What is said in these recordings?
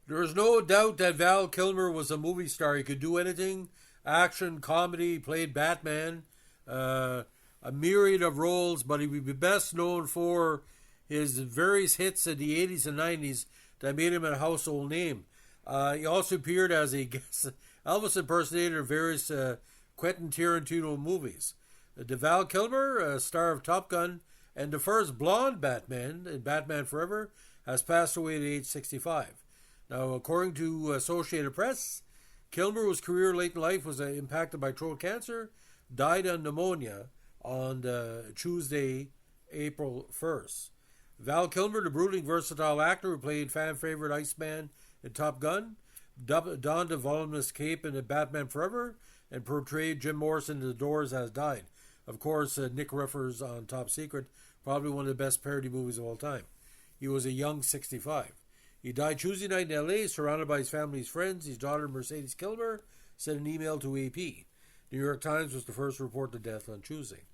There is no doubt that Val Kilmer was a movie star. He could do anything: action, comedy. He played Batman, a myriad of roles. But he would be best known for his various hits in the 80s and 90s that made him a household name. He also appeared as a guest Elvis impersonator in various Quentin Tarantino movies. Val Kilmer, star of Top Gun and the first blonde Batman in Barman Forever, has passed away at age 65. Now, according to Associated Press, Kilmer's career late in life was impacted by throat cancer, died of pneumonia on Tuesday, April 1st. Val Kilmer, the brooding, versatile actor who played fan favorite Iceman in Top Gun, donned a voluminous cape in Barman Forever, and portrayed Jim Morrison in The Doors, has died. Of course, Nick Riffer's on Top Secret, probably one of the best parody movies of all time. He was a young 65. He died Tuesday night in L.A., surrounded by his family's friends. His daughter, Mercedes Kilmer, sent an email to AP. New York Times was the first to report the death on Tuesday.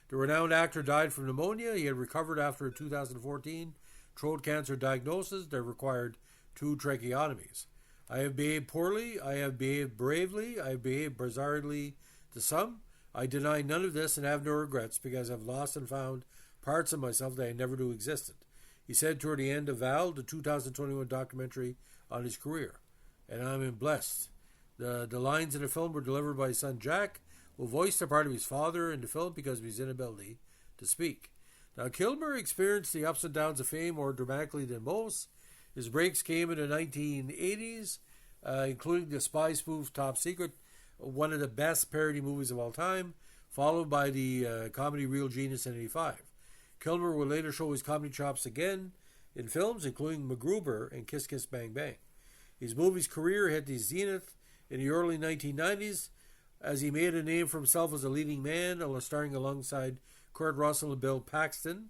The renowned actor died from pneumonia. He had recovered after a 2014 throat cancer diagnosis that required 2 tracheotomies. I have behaved poorly. I have behaved bravely. I have behaved bizarrely to some. I deny none of this and have no regrets because I've lost and found parts of myself that I never knew existed. He said toward the end of Val, the 2021 documentary on his career. And I'm blessed. The lines in the film were delivered by his son Jack, who voiced the part of his father in the film because of his inability to speak. Now, Kilmer experienced the ups and downs of fame more dramatically than most. His breaks came in the 1980s, including the spy spoof Top Secret, one of the best parody movies of all time, followed by the comedy Real Genius in 85. Kilmer would later show his comedy chops again in films, including MacGruber and Kiss Kiss Bang Bang. His movie's career hit the zenith in the early 1990s as he made a name for himself as a leading man, starring alongside Kurt Russell and Bill Paxton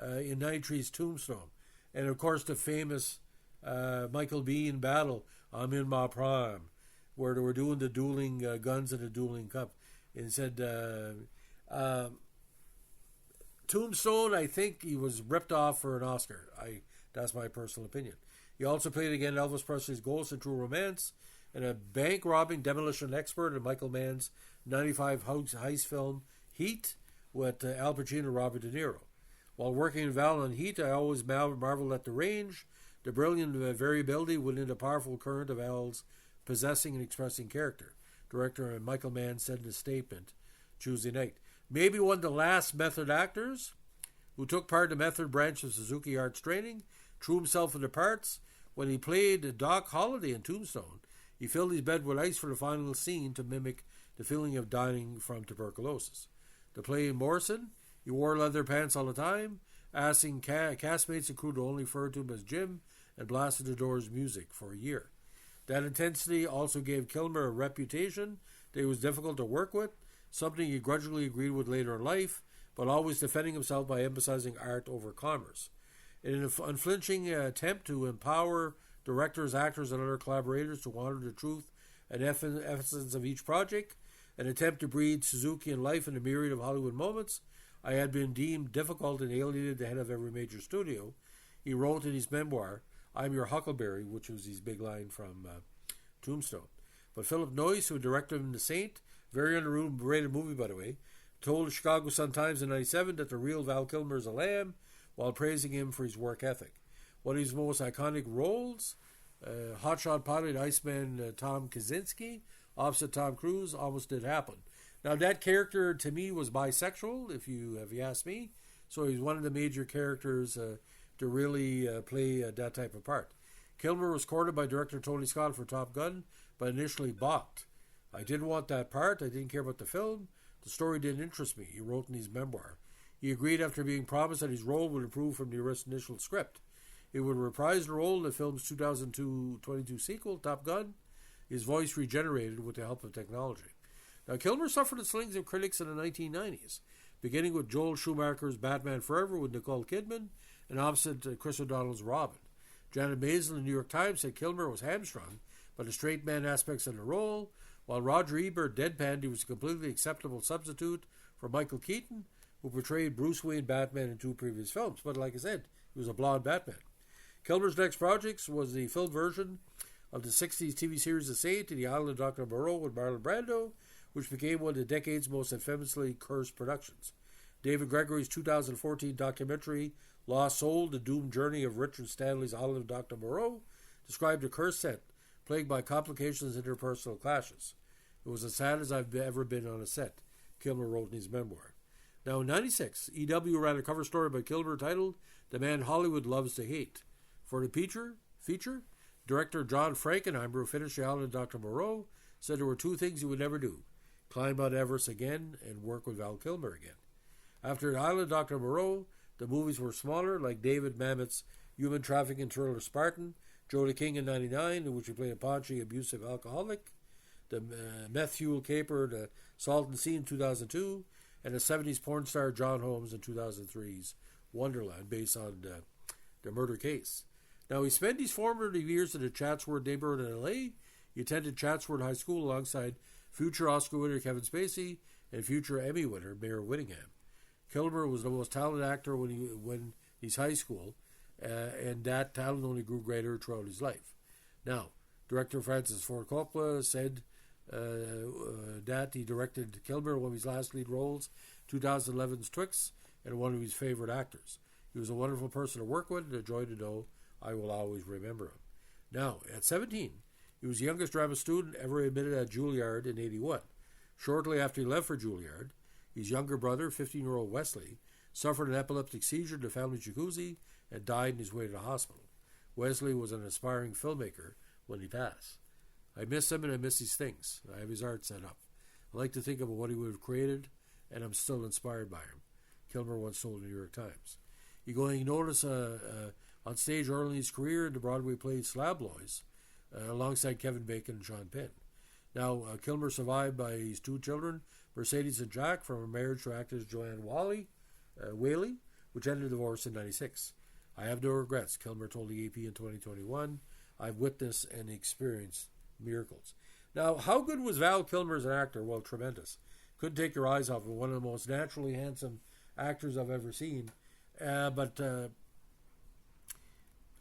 in 93's Tombstone. And, of course, the famous Michael Biehn battle, I'm in my prime, where they were doing the dueling guns and the dueling cup. And said, Tombstone, I think he was ripped off for an Oscar. That's my personal opinion. He also played again Elvis Presley's Ghost in True Romance, and a bank-robbing demolition expert in Michael Mann's 95 heist film Heat with Al Pacino and Robert De Niro. While working in Val on Heat, I always marveled at the range, the brilliant variability within the powerful current of Al's possessing and expressing character. Director Michael Mann said in a statement Tuesday night. Maybe one of the last method actors who took part in the method branch of Suzuki Arts training, threw himself into parts. When he played Doc Holliday in Tombstone, he filled his bed with ice for the final scene to mimic the feeling of dying from tuberculosis. To play Morrison, he wore leather pants all the time, asking castmates and crew to only refer to him as Jim, and blasted the Doors' music for a year. That intensity also gave Kilmer a reputation that he was difficult to work with, something he grudgingly agreed with later in life, but always defending himself by emphasizing art over commerce. In an unflinching attempt to empower directors, actors, and other collaborators to honor the truth and essence of each project, an attempt to breathe Suzuki in life in a myriad of Hollywood moments, I had been deemed difficult and alienated the head of every major studio. He wrote in his memoir, I'm Your Huckleberry, which was his big line from Tombstone. But Philip Noyce, who directed him The Saint, very underrated movie, by the way, told the Chicago Sun-Times in 1997 that the real Val Kilmer is a lamb, while praising him for his work ethic. One of his most iconic roles, hotshot pilot Iceman Tom Kaczynski, opposite Tom Cruise, almost did happen. Now, that character, to me, was bisexual, if you ask me. So he's one of the major characters to really play that type of part. Kilmer was courted by director Tony Scott for Top Gun, but initially balked. I didn't want that part. I didn't care about the film. The story didn't interest me, he wrote in his memoir. He agreed after being promised that his role would improve from the initial script. He would reprise the role in the film's 2022 sequel, Top Gun. His voice regenerated with the help of technology. Now, Kilmer suffered the slings of critics in the 1990s, beginning with Joel Schumacher's Batman Forever with Nicole Kidman and opposite Chris O'Donnell's Robin. Janet Mason in the New York Times said Kilmer was hamstrung by the straight man aspects of the role, while Roger Ebert deadpanned he was a completely acceptable substitute for Michael Keaton, who portrayed Bruce Wayne Batman in 2 previous films. But like I said, he was a blonde Batman. Kilmer's next project was the film version of the 60s TV series The Saint and The Island of Dr. Moreau with Marlon Brando, which became one of the decade's most infamously cursed productions. David Gregory's 2014 documentary Lost Soul, The Doomed Journey of Richard Stanley's Island of Dr. Moreau, described a cursed set plagued by complications and interpersonal clashes. It was as sad as I've ever been on a set, Kilmer wrote in his memoir. Now in 1996, EW ran a cover story by Kilmer titled The Man Hollywood Loves to Hate. For the feature, director John Frankenheimer, who finished The Island of Dr. Moreau, said there were two things he would never do: climb Mount Everest again and work with Val Kilmer again. After The Island of Dr. Moreau, the movies were smaller, like David Mamet's human trafficking thriller Spartan, Joe the King in 1999, in which he played a paunchy, abusive alcoholic, the meth-fueled caper, The Salton Sea in 2002, and the 70s porn star John Holmes in 2003's Wonderland, based on the murder case. Now, he spent his formative years in the Chatsworth neighborhood in L.A. He attended Chatsworth High School alongside future Oscar winner Kevin Spacey and future Emmy winner Mayor Whittingham. Kilmer was the most talented actor when he's high school, and that talent only grew greater throughout his life. Now, director Francis Ford Coppola said that he directed Kilmer, one of his last lead roles, 2011's Twix, and one of his favorite actors. He was a wonderful person to work with and a joy to know. I will always remember him. Now, at 17, he was the youngest drama student ever admitted at Juilliard in 1981. Shortly after he left for Juilliard, his younger brother, 15-year-old Wesley, suffered an epileptic seizure in the family jacuzzi and died on his way to the hospital. Wesley was an aspiring filmmaker when he passed. I miss him and I miss his things. I have his art set up. I like to think of what he would have created, and I'm still inspired by him, Kilmer once told the New York Times. You notice on stage early in his career, the Broadway play Slablois, alongside Kevin Bacon and Sean Penn. Now, Kilmer survived by his two children, Mercedes and Jack, from a marriage to actress Joanne Whaley, which ended in divorce in 1996. I have no regrets, Kilmer told the AP in 2021. I've witnessed and experienced miracles. Now, how good was Val Kilmer as an actor? Well, tremendous. Couldn't take your eyes off him. One of the most naturally handsome actors I've ever seen. But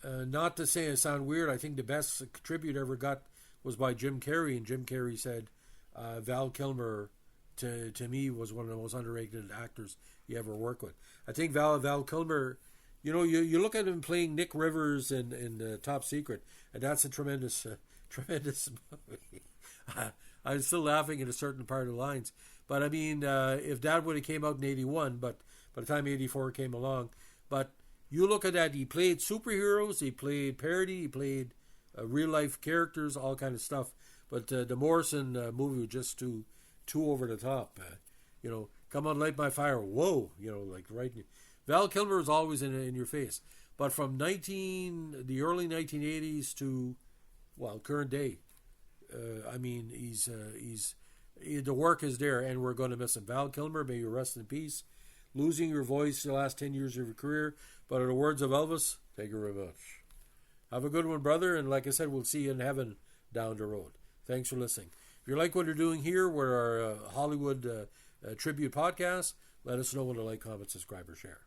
not to say it sound weird, I think the best tribute ever got was by Jim Carrey, and Jim Carrey said Val Kilmer to me was one of the most underrated actors you ever worked with. I think Val Kilmer, you look at him playing Nick Rivers in Top Secret, and that's a tremendous movie. I'm still laughing at a certain part of the lines, but I mean, if that would have came out in 1981, but by the time 1984 came along, but you look at that, he played superheroes, he played parody, he played real life characters, all kind of stuff. But the Morrison movie was just too over the top. Come on, light my fire. Whoa, like right. Val Kilmer is always in your face. But from the early 1980s to current day, I mean, the work is there, and we're going to miss him. Val Kilmer, may you rest in peace. Losing your voice the last 10 years of your career, but in the words of Elvis, take your revenge. Have a good one, brother, and like I said, we'll see you in heaven down the road. Thanks for listening. If you like what you're doing here, we're our Hollywood tribute podcast, let us know with a like, comment, subscribe, or share.